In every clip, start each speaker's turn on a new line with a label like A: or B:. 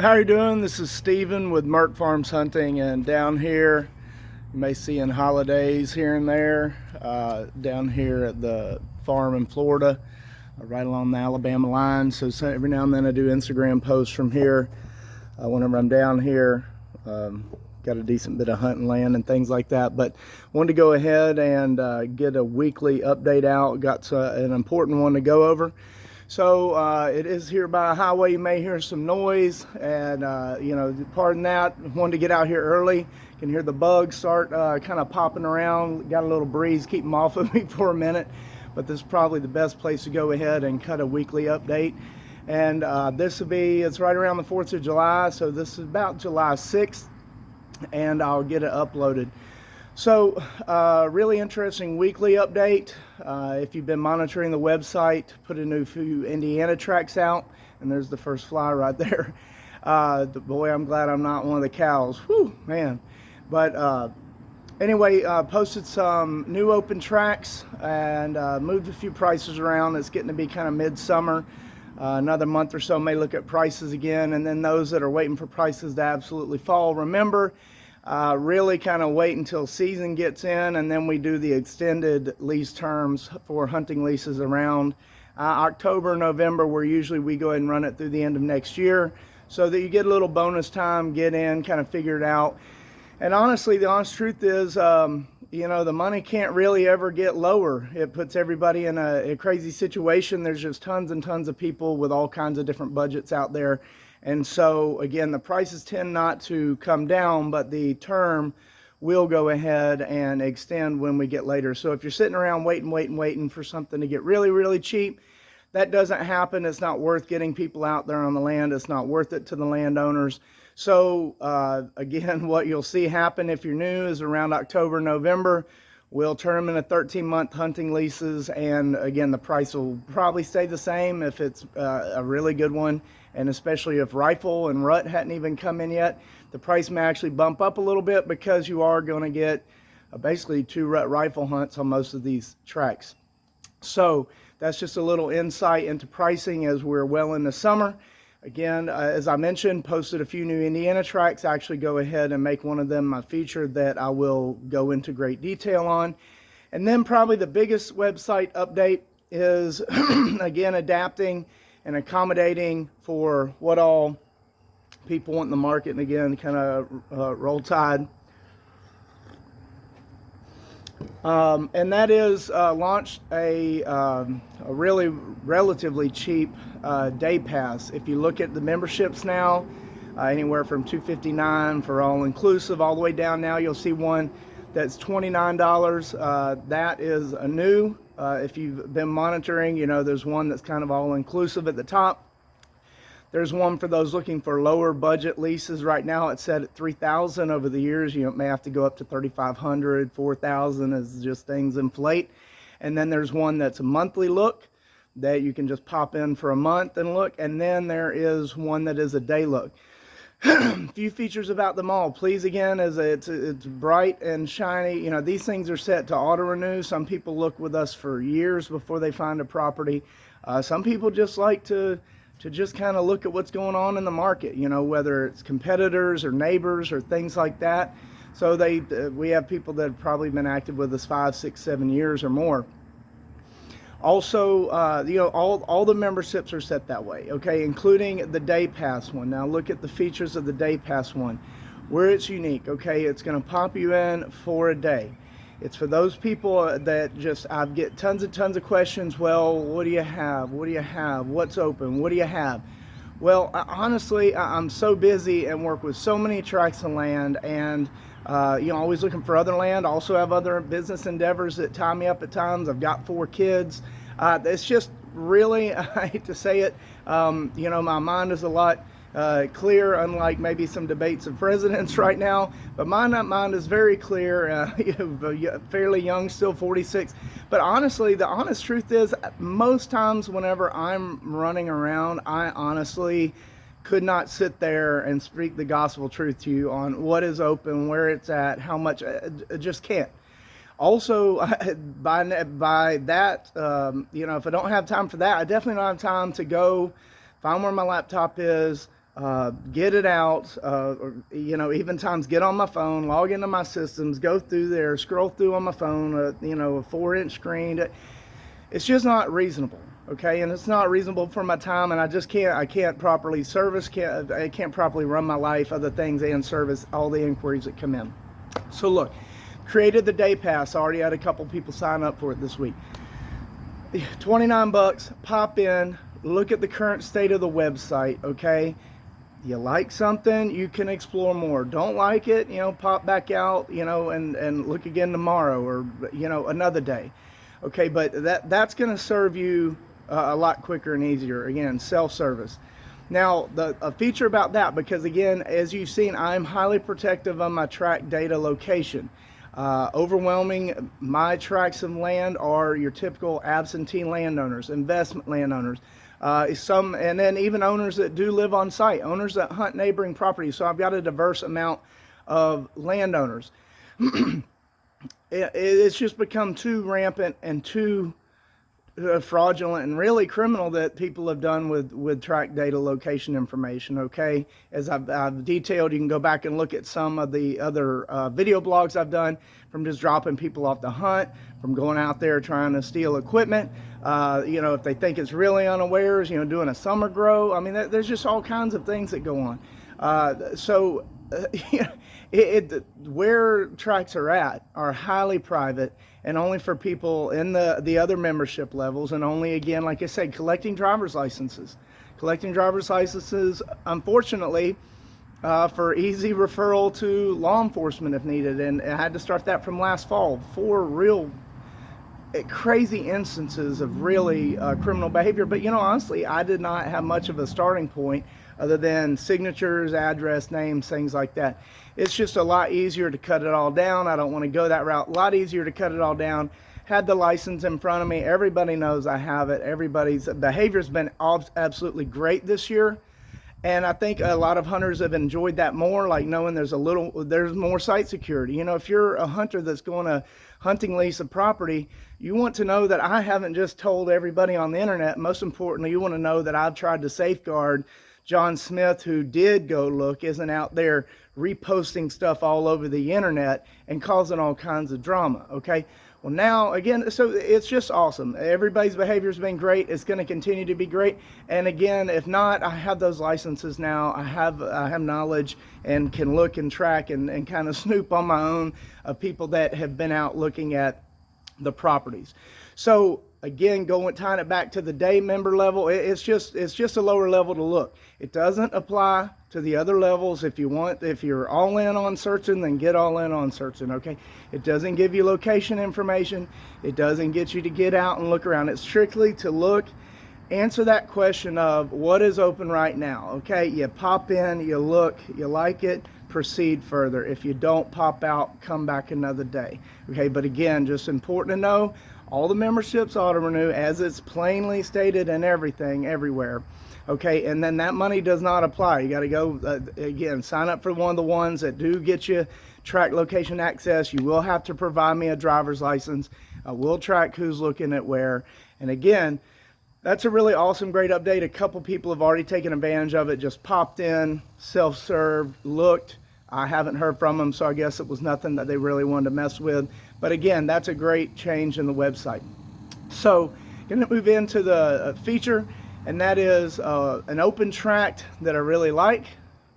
A: How are you doing? This is Steven with Merk Farms Hunting, and down here you may see in holidays here and there, down here at the farm in Florida, right along the Alabama line. So every now and then I do Instagram posts from here whenever I'm down here. Got a decent bit of hunting land and things like that, but wanted to go ahead and get a weekly update out. Got an important one to go over. So it is here by a highway. You may hear some noise, and pardon that. Wanted to get out here early. You can hear the bugs start kind of popping around. Got a little breeze, keep them off of me for a minute, but this is probably the best place to go ahead and cut a weekly update. And it's right around the 4th of July, so this is about July 6th, and I'll get it uploaded. So really interesting weekly update. If you've been monitoring the website, put a new few Indiana tracks out, and there's the first fly right there. Boy, I'm glad I'm not one of the cows. Whew, man. But anyway, posted some new open tracks and moved a few prices around. It's getting to be kind of midsummer. Another month or so may look at prices again, and then those that are waiting for prices to absolutely fall, remember, really kind of wait until season gets in, and then we do the extended lease terms for hunting leases around October, November, where usually we go ahead and run it through the end of next year, so that you get a little bonus time, get in, kind of figure it out. And honestly, the honest truth is, the money can't really ever get lower. It puts everybody in a crazy situation. There's just tons and tons of people with all kinds of different budgets out there. And so, again, the prices tend not to come down, but the term will go ahead and extend when we get later. So if you're sitting around waiting for something to get really, really cheap, that doesn't happen. It's not worth getting people out there on the land. It's not worth it to the landowners. So again, what you'll see happen if you're new is around October, November, we'll turn them into 13-month hunting leases. And again, the price will probably stay the same if it's a really good one. And especially if rifle and rut hadn't even come in yet, the price may actually bump up a little bit, because you are going to get basically 2 rut rifle hunts on most of these tracks. So that's just a little insight into pricing as we're well into summer. Again, as I mentioned, posted a few new Indiana tracks. I actually go ahead and make one of them my feature that I will go into great detail on. And then probably the biggest website update is, again, adapting and accommodating for what all people want in the market. And again, kind of roll tide. And that is launched a really relatively cheap day pass. If you look at the memberships now, anywhere from $259 for all inclusive, all the way down now you'll see one that's $29. That is a new. If you've been monitoring, there's one that's kind of all inclusive at the top. There's one for those looking for lower budget leases. Right now it's set at $3,000. Over the years, it may have to go up to $3,500, $4,000 as just things inflate. And then there's one that's a monthly look that you can just pop in for a month and look. And then there is one that is a day look. A few features about them all. Please, again, it's bright and shiny. These things are set to auto renew. Some people look with us for years before they find a property. Some people just like to just kind of look at what's going on in the market, whether it's competitors or neighbors or things like that. So we have people that have probably been active with us 5, 6, 7 years or more. Also, all the memberships are set that way, okay, including the day pass one. Now look at the features of the day pass one, where it's unique, okay. It's going to pop you in for a day. It's for those people that I get tons and tons of questions. Well, what do you have? What do you have? What's open? What do you have? Well, honestly, I'm so busy and work with so many tracts of land, and always looking for other land. Also have other business endeavors that tie me up at times. I've got 4 kids. It's just really, I hate to say it, my mind is a lot clear, unlike maybe some debates of presidents right now. But my mind is very clear. Fairly young, still 46. But honestly, the honest truth is, most times whenever I'm running around, I honestly could not sit there and speak the gospel truth to you on what is open, where it's at, how much. I just can't. Also, by that, if I don't have time for that, I definitely don't have time to go find where my laptop is, get it out, or, you know, even times get on my phone, log into my systems, go through there, scroll through on my phone, you know, a 4-inch screen. It's just not reasonable, okay? And it's not reasonable for my time, and I can't properly service, I can't properly run my life, other things, and service all the inquiries that come in. So look, created the day pass. I already had a couple people sign up for it this week. 29 bucks, pop in, look at the current state of the website, okay? You like something, you can explore more. Don't like it, you know, pop back out, you know, and look again tomorrow, or, you know, another day. Okay, but that's going to serve you a lot quicker and easier. Again, self-service. Now, a feature about that, because again, as you've seen, I'm highly protective of my tract data location. Overwhelming, my tracts of land are your typical absentee landowners, investment landowners, and then even owners that do live on site, owners that hunt neighboring properties. So I've got a diverse amount of landowners. It's just become too rampant and too fraudulent and really criminal that people have done with tract data location information, okay? As I've detailed, you can go back and look at some of the other video blogs I've done, from just dropping people off the hunt, from going out there trying to steal equipment, you know, if they think it's really unawares, you know, doing a summer grow. I mean, there's just all kinds of things that go on. Where tracts are at are highly private and only for people in the other membership levels, and only, again, like I said, collecting driver's licenses. Collecting driver's licenses, unfortunately, for easy referral to law enforcement if needed. And I had to start that from last fall. 4 real crazy instances of really criminal behavior. But, you know, honestly, I did not have much of a starting point other than signatures, address, names, things like that. It's just a lot easier to cut it all down. I don't want to go that route. A lot easier to cut it all down. Had the license in front of me. Everybody knows I have it. Everybody's behavior's been absolutely great this year. And I think a lot of hunters have enjoyed that more, like knowing there's more site security. You know, if you're a hunter that's going to hunting lease a property, you want to know that I haven't just told everybody on the internet. Most importantly, you want to know that I've tried to safeguard John Smith, who did go look, isn't out there reposting stuff all over the internet and causing all kinds of drama, okay? Well, now, again, so it's just awesome. Everybody's behavior's been great. It's going to continue to be great. And again, if not, I have those licenses now. I have knowledge and can look and track and kind of snoop on my own of people that have been out looking at the properties. So again, tying it back to the day member level, it's just a lower level to look. It doesn't apply to the other levels. If you're all in on searching, then get all in on searching, okay? It doesn't give you location information. It doesn't get you to get out and look around. It's strictly to look, answer that question of what is open right now, okay? You pop in, you look, you like it, proceed further. If you don't, pop out, come back another day, okay? But again, just important to know, all the memberships auto renew as it's plainly stated and everything, everywhere. Okay, and then that money does not apply. You got to go, again, sign up for one of the ones that do get you track location access. You will have to provide me a driver's license. I will track who's looking at where. And again, that's a really awesome, great update. A couple people have already taken advantage of it, just popped in, self-serve, looked. I haven't heard from them, so I guess it was nothing that they really wanted to mess with. But again, that's a great change in the website. So, going to move into the feature, and that is an open tract that I really like.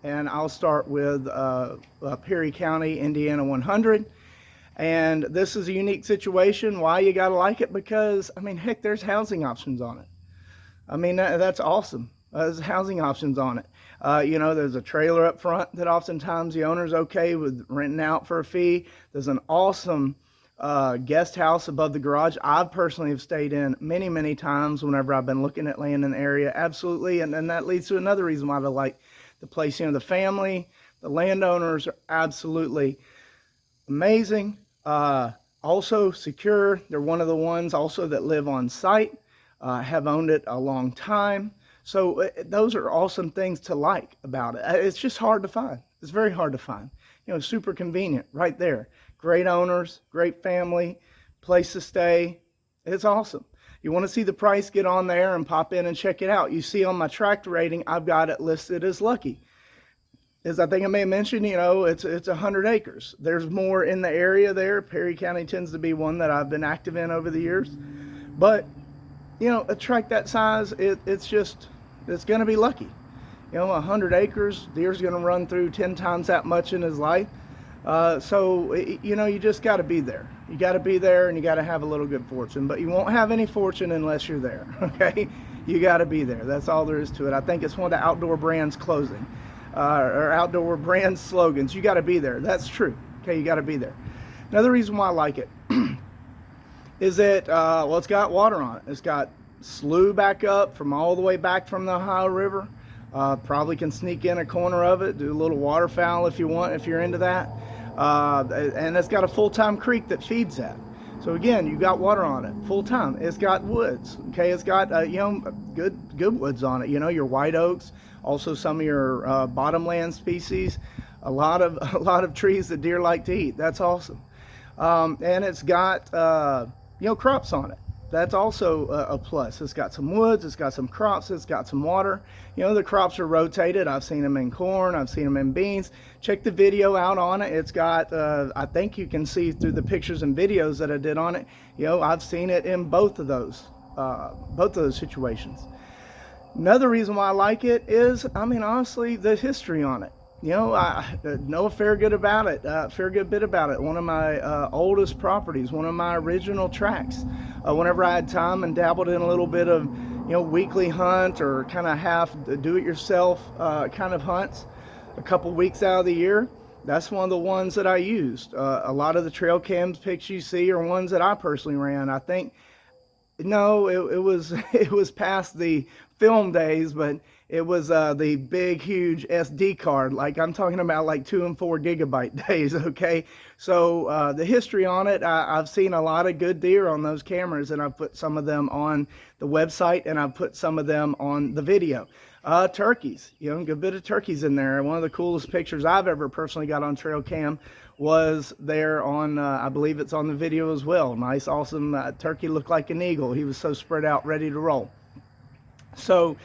A: And I'll start with Perry County, Indiana 100. And this is a unique situation. Why you got to like it? Because, I mean, heck, there's housing options on it. I mean, that's awesome. There's housing options on it. You know, there's a trailer up front that oftentimes the owner's okay with renting out for a fee. There's an awesome guest house above the garage. I personally have stayed in many, many times whenever I've been looking at land in the area. Absolutely. And then that leads to another reason why I like the place. You know, the family, the landowners are absolutely amazing. Also secure. They're one of the ones also that live on site, have owned it a long time. So those are awesome things to like about it. It's just hard to find. It's very hard to find. You know, super convenient right there. Great owners, great family, place to stay. It's awesome. You want to see the price, get on there and pop in and check it out. You see on my tractor rating, I've got it listed as lucky. As I think I may have mentioned, you know, it's 100 acres. There's more in the area there. Perry County tends to be one that I've been active in over the years. But, you know, a tract that size, it's going to be lucky. You know, 100 acres, deer's going to run through 10 times that much in his life. So, you know, you just got to be there. You got to be there, and you got to have a little good fortune. But you won't have any fortune unless you're there, okay? You got to be there. That's all there is to it. I think it's one of the outdoor brands closing. Or outdoor brand slogans. You got to be there. That's true. Okay, you got to be there. Another reason why I like it is that, well, it's got water on it. It's got slough back up from all the way back from the Ohio River. Probably can sneak in a corner of it, do a little waterfowl if you want, if you're into that. And it's got a full-time creek that feeds that. So again, you got water on it full time. It's got woods. Okay, it's got you know, good woods on it. You know, your white oaks, also some of your bottomland species, a lot of trees that deer like to eat. That's awesome. And it's got you know, crops on it. That's also a plus. It's got some woods, it's got some crops, it's got some water. You know, the crops are rotated. I've seen them in corn, I've seen them in beans. Check the video out on it. It's got, I think you can see through the pictures and videos that I did on it, you know, I've seen it in both of those situations. Another reason why I like it is, I mean, honestly, the history on it. You know, I know a fair good bit about it. One of my oldest properties, one of my original tracks. Whenever I had time and dabbled in a little bit of, you know, weekly hunt or kind of half do-it-yourself kind of hunts, a couple weeks out of the year, that's one of the ones that I used. A lot of the trail cams pics you see are ones that I personally ran. I think, no, it was past the film days, but it was the big, huge SD card. Like, I'm talking about like 2 and 4 gigabyte days, okay? So the history on it, I've seen a lot of good deer on those cameras, and I've put some of them on the website, and I've put some of them on the video. Turkeys, you know, a good bit of turkeys in there. One of the coolest pictures I've ever personally got on trail cam was there on, I believe it's on the video as well. Nice, awesome turkey, looked like an eagle. He was so spread out, ready to roll. So,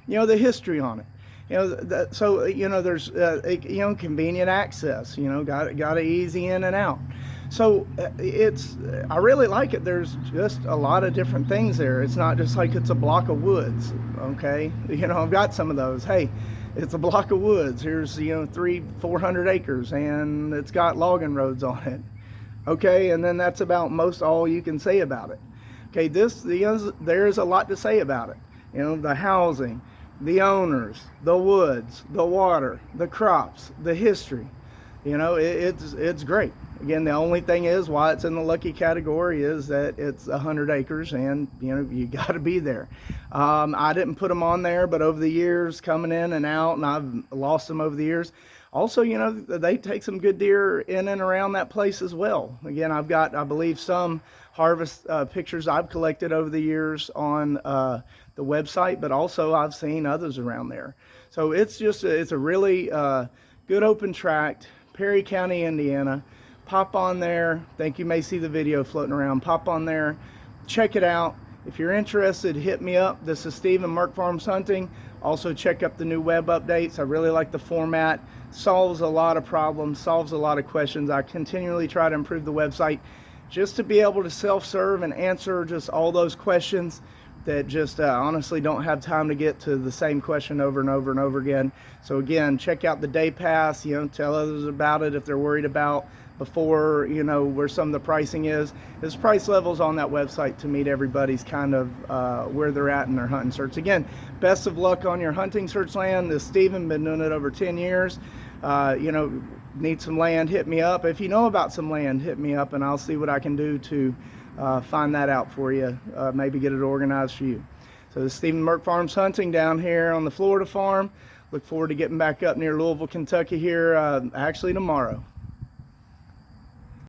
A: you know, the history on it. You know, so, you know, there's, you know, convenient access, you know, got it easy in and out. So I really like it. There's just a lot of different things there. It's not just like it's a block of woods, okay? You know, I've got some of those. Hey, it's a block of woods. Here's, you know, 300-400 acres, and it's got logging roads on it. Okay, and then that's about most all you can say about it. Okay, there's a lot to say about it. You know, the housing, the owners, the woods, the water, the crops, the history. You know, it's great. Again, the only thing is why it's in the lucky category is that it's 100 acres, and you know, you got to be there. I didn't put them on there, but over the years, coming in and out, and I've lost them over the years. Also, you know, they take some good deer in and around that place as well. Again, I've got, I believe, some harvest pictures I've collected over the years on the website, but also I've seen others around there. So it's a really good open tract, Perry County, Indiana. Pop on there. Think you may see the video floating around. Pop on there, check it out. If you're interested, hit me up. This is Steve and Merk Farms Hunting. Also check up the new web updates. I really like the format. Solves a lot of problems, solves a lot of questions. I continually try to improve the website just to be able to self-serve and answer just all those questions that just honestly don't have time to get to the same question over and over and over again. So again, check out the day pass, you know, tell others about it if they're worried about before, you know, where some of the pricing is. There's price levels on that website to meet everybody's kind of where they're at in their hunting search. Again, best of luck on your hunting search land. This Steven, been doing it over 10 years. You know, need some land, hit me up. If you know about some land, hit me up and I'll see what I can do to find that out for you, maybe get it organized for you. So this is Steve and Merk Farms Hunting down here on the Florida farm. Look forward to getting back up near Louisville, Kentucky here actually tomorrow.